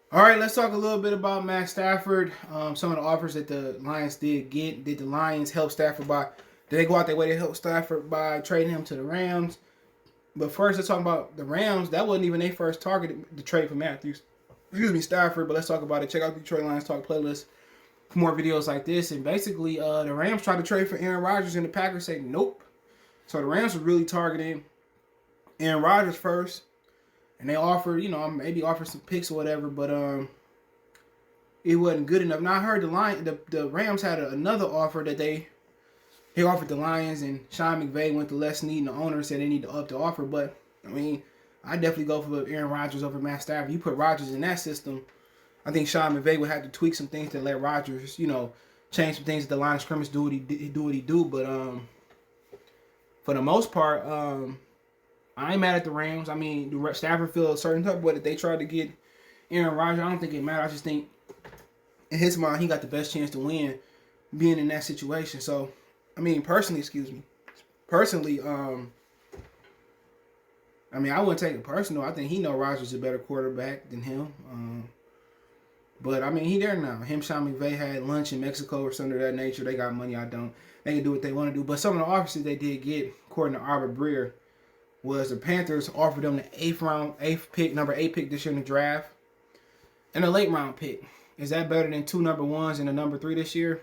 All right, let's talk a little bit about Matt Stafford. Some of the offers that the Lions did get. Did the Lions help Stafford by? Did they go out their way to help Stafford by trading him to the Rams? But first, let's talk about the Rams. That wasn't even their first target to trade for Matthews. Excuse me, Stafford. But let's talk about it. Check out the Detroit Lions Talk playlist for more videos like this. And basically, the Rams tried to trade for Aaron Rodgers, and the Packers said nope. So the Rams were really targeting Aaron Rodgers first, and they offered, maybe offered some picks or whatever, but it wasn't good enough. Now I heard the Rams had another offer that they offered the Lions, and Sean McVay went to Les Snead, and the owner said they need to up the offer. But I mean, I definitely go for Aaron Rodgers over Matt Stafford. You put Rodgers in that system, I think Sean McVay would have to tweak some things to let Rodgers, change some things at the line of scrimmage, do what he do. But for the most part, I ain't mad at the Rams. I mean, Stafford feels a certain type of way that they tried to get Aaron Rodgers. I don't think it matters. I just think in his mind he got the best chance to win being in that situation. So, I mean, personally, I mean, I wouldn't take it personal. I think he know Rodgers is a better quarterback than him. But I mean, he there now. Him, Sean McVay had lunch in Mexico or something of that nature. They got money. I don't. They can do what they want to do. But some of the offers they did get, according to Albert Breer, was the Panthers offered them the number 8 pick this year in the draft, and a late round pick. Is that better than 2 number 1s and a number 3 this year?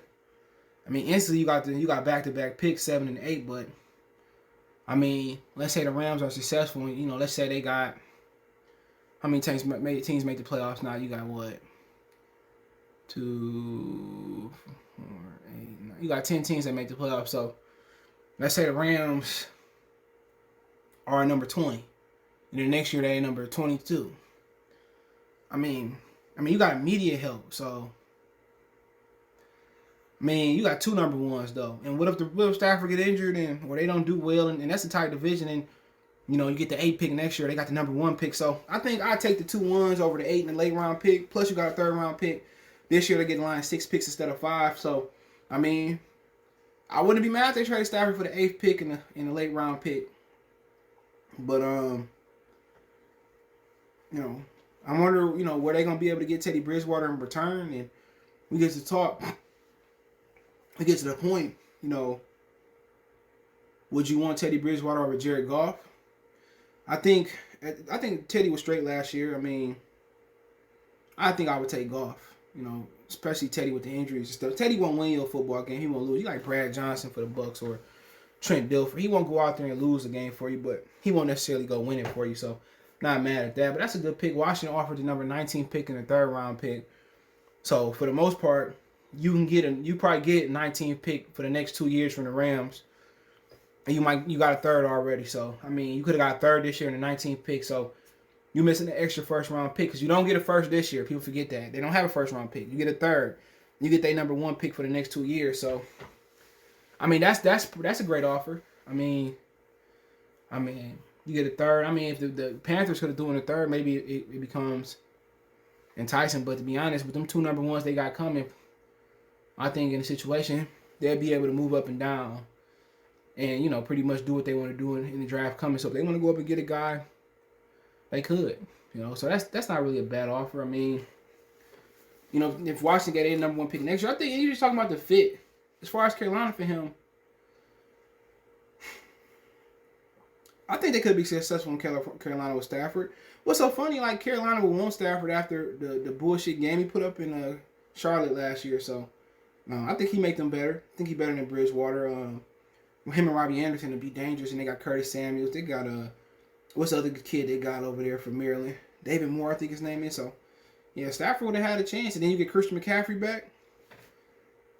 I mean, instantly you got back to back picks 7 and 8, but I mean, let's say the Rams are successful. Let's say they got how many teams make the playoffs now? You got what? 2, 4, 8, 9. You got 10 teams that make the playoffs. So let's say the Rams are number 20. And then next year they number 22. I mean, you got immediate help. So, I mean, you got 2 number 1s though. And what if Stafford get injured or they don't do well, and that's a tight division, and you get the 8 pick next year. They got the number 1 pick. So I think I take the 2 1s over the 8 in the late round pick. Plus you got a 3rd round pick. This year they get the line 6 picks instead of 5. So I mean, I wouldn't be mad if they traded Stafford for the 8th pick in the late round pick. But I wonder, were they gonna be able to get Teddy Bridgewater in return? And we get to talk. We get to the point, would you want Teddy Bridgewater over Jared Goff? I think Teddy was straight last year. I mean, I think I would take Goff. Especially Teddy with the injuries and stuff. Teddy won't win you a football game. He won't lose. You like Brad Johnson for the Bucks or Trent Dilfer. He won't go out there and lose a game for you, but he won't necessarily go win it for you. So, not mad at that. But that's a good pick. Washington offered the number 19 pick and the 3rd round pick. So, for the most part, you probably get a 19th pick for the next 2 years from the Rams. And you got a 3rd already. So, I mean, you could have got a 3rd this year and a 19th pick. So, you're missing the extra 1st round pick because you don't get a 1st this year. People forget that. They don't have a 1st round pick. You get a 3rd. You get their number 1 pick for the next 2 years. So, I mean, that's a great offer. I mean, you get a 3rd. I mean, if the Panthers could have done a 3rd, maybe it becomes enticing. But to be honest, with them 2 number 1s they got coming, I think in a situation they'll be able to move up and down, and pretty much do what they want to do in the draft coming. So if they want to go up and get a guy, they could. So that's not really a bad offer. I mean, if Washington get a number 1 pick next year, I think you're just talking about the fit. As far as Carolina for him, I think they could be successful in Carolina with Stafford. What's so funny, like Carolina would want Stafford after the bullshit game he put up in Charlotte last year. So I think he make them better. I think he better than Bridgewater. Him and Robbie Anderson would be dangerous, and they got Curtis Samuels. They got what's the other kid they got over there from Maryland? David Moore, I think his name is. So yeah, Stafford would have had a chance, and then you get Christian McCaffrey back.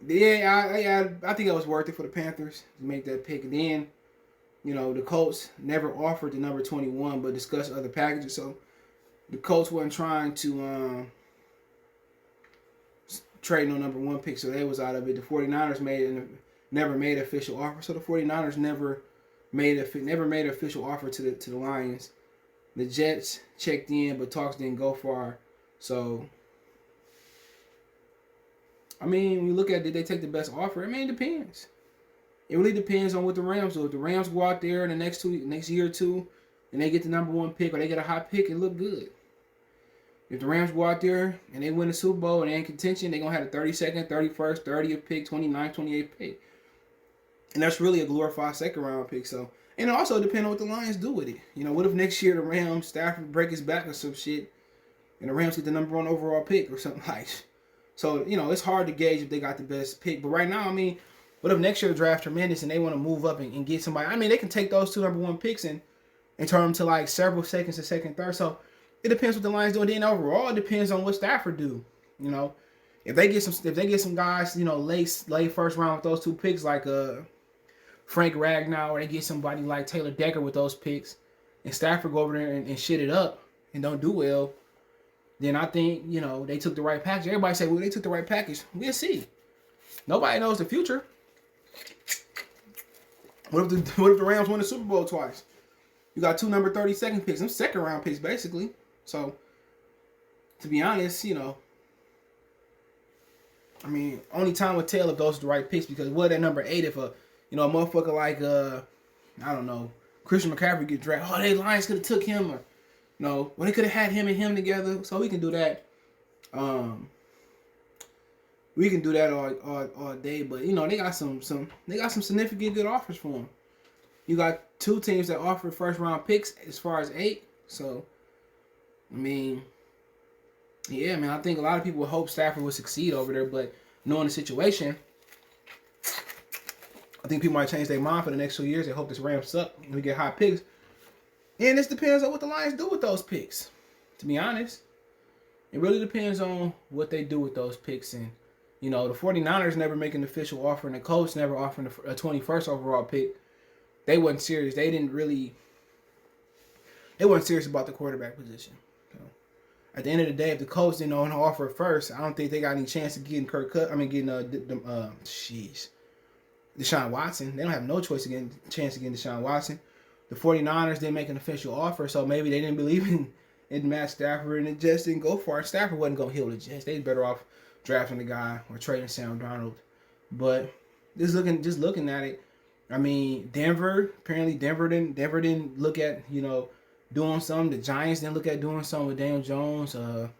Yeah, I think it was worth it for the Panthers to make that pick. And then, the Colts never offered the number 21, but discussed other packages. So the Colts weren't trying to trade no number 1 pick, so they was out of it. The 49ers never made an official offer. So the 49ers never made an official offer to the Lions. The Jets checked in, but talks didn't go far. So, I mean, when you look at did they take the best offer? I mean, it depends. It really depends on what the Rams do. If the Rams go out there in the next year or two, and they get the number 1 pick or they get a high pick, it look good. If the Rams go out there and they win the Super Bowl and they're in contention, they're going to have the 32nd, 31st, 30th pick, 29th, 28th pick. And that's really a glorified second round pick. So, and it also depends on what the Lions do with it. You know, what if next year the Rams, Stafford break his back or some shit, and the Rams get the number 1 overall pick or something like that. So, you know, it's hard to gauge if they got the best pick. But right now, I mean, what if next year the draft tremendous and they want to move up and get somebody? I mean, they can take those 2 number 1 picks and turn them to like several seconds to second, third. So it depends what the Lions do. And then overall, it depends on what Stafford do. You know, if they get some guys, you know, late first round with those 2 picks, like Frank Ragnow, or they get somebody like Taylor Decker with those picks, and Stafford go over there and shit it up and don't do well, then I think, you know, they took the right package. Everybody say, well, they took the right package. We'll see. Nobody knows the future. What if the Rams win the Super Bowl twice? You got 2 number 32nd picks. Them second round picks, basically. So, to be honest, you know, I mean, only time will tell if those are the right picks, because what at number 8 if a motherfucker like I don't know, Christian McCaffrey get drafted. Oh, they Lions could have took him, or well, they could have had him and him together. So we can do that. We can do that all day. But you know, they got some significant good offers for him. You got 2 teams that offer first round picks as far as 8. So I mean, yeah, man, I think a lot of people hope Stafford would succeed over there, but knowing the situation, I think people might change their mind for the next 2 years. They hope this ramps up and we get high picks. And this depends on what the Lions do with those picks. To be honest, it really depends on what they do with those picks. And, you know, the 49ers never make an official offer, and the Colts never offered a 21st overall pick. They wasn't serious. They weren't serious about the quarterback position. So, at the end of the day, if the Colts didn't want to offer first, I don't think they got any chance of getting Deshaun Watson. They don't have no chance of getting Deshaun Watson. The 49ers didn't make an official offer, so maybe they didn't believe in Matt Stafford, and the Jets didn't go for it. Stafford wasn't going to heal the Jets. They'd better off drafting the guy or trading Sam Darnold. But just looking at it, I mean, Denver didn't look at, you know, doing something. The Giants didn't look at doing something with Daniel Jones. I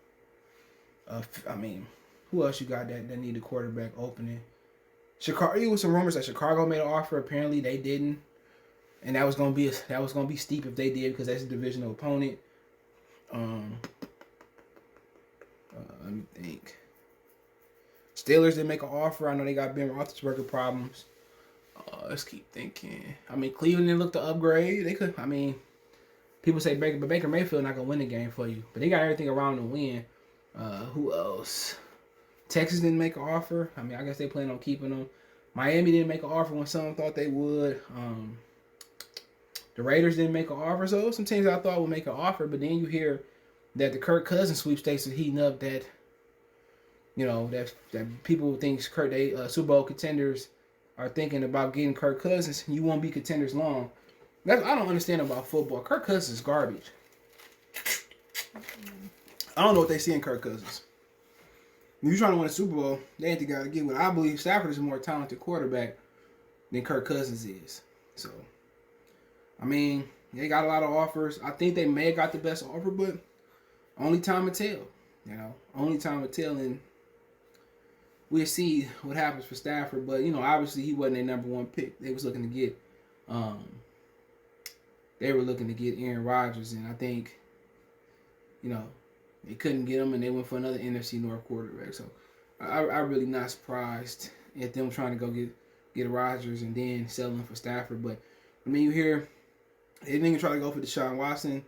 mean, who else you got that need a quarterback opening? Chicago. There was some rumors that Chicago made an offer. Apparently, they didn't, and that was gonna be steep if they did, because that's a divisional opponent. Let me think. Steelers didn't make an offer. I know they got Ben Roethlisberger problems. Let's keep thinking. I mean, Cleveland didn't look to upgrade. They could. I mean, people say Baker Mayfield not gonna win the game for you, but they got everything around to win. Who else? Texas didn't make an offer. I mean, I guess they plan on keeping them. Miami didn't make an offer when some thought they would. The Raiders didn't make an offer. So some teams I thought would make an offer, but then you hear that the Kirk Cousins sweepstakes is heating up. That, you know, that people think Super Bowl contenders are thinking about getting Kirk Cousins. You won't be contenders long. I don't understand about football. Kirk Cousins is garbage. I don't know what they see in Kirk Cousins. If you're trying to win a Super Bowl, they ain't the guy to get with. I believe Stafford is a more talented quarterback than Kirk Cousins is. So, I mean, they got a lot of offers. I think they may have got the best offer, but only time will tell. You know, only time will tell, and we'll see what happens for Stafford. But, you know, obviously he wasn't their number 1 pick. They was looking to get, Aaron Rodgers, and I think, you know, they couldn't get him, and they went for another NFC North quarterback. So I'm really not surprised at them trying to go get Rodgers and then selling for Stafford. But I mean, you hear they didn't even try to go for Deshaun Watson.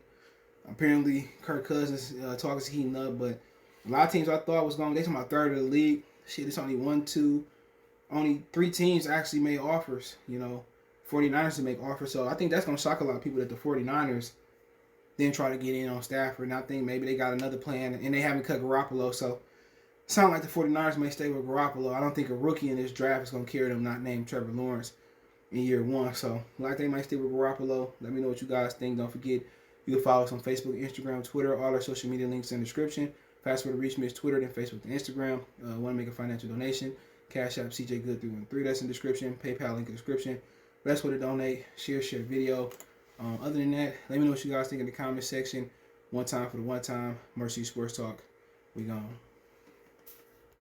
Apparently, Kirk Cousins talk is heating up, but a lot of teams I thought was going. They talking about third of the league. Shit, it's only 1, 2, only 3 teams actually made offers. You know, 49ers to make offers. So I think that's going to shock a lot of people that the 49ers then try to get in on Stafford. And I think maybe they got another plan, and they haven't cut Garoppolo. So it sounds like the 49ers may stay with Garoppolo. I don't think a rookie in this draft is going to carry them, not named Trevor Lawrence, in year 1. So like they might stay with Garoppolo. Let me know what you guys think. Don't forget, you can follow us on Facebook, Instagram, Twitter. All our social media links in the description. Fast way to reach me is Twitter, then Facebook, and Instagram. Want to make a financial donation? Cash App, CJ Good 313. That's in the description. PayPal link in the description. Best way to donate. Share video. Other than that, let me know what you guys think in the comment section. One time for the one time. Mercy Sports Talk. We gone.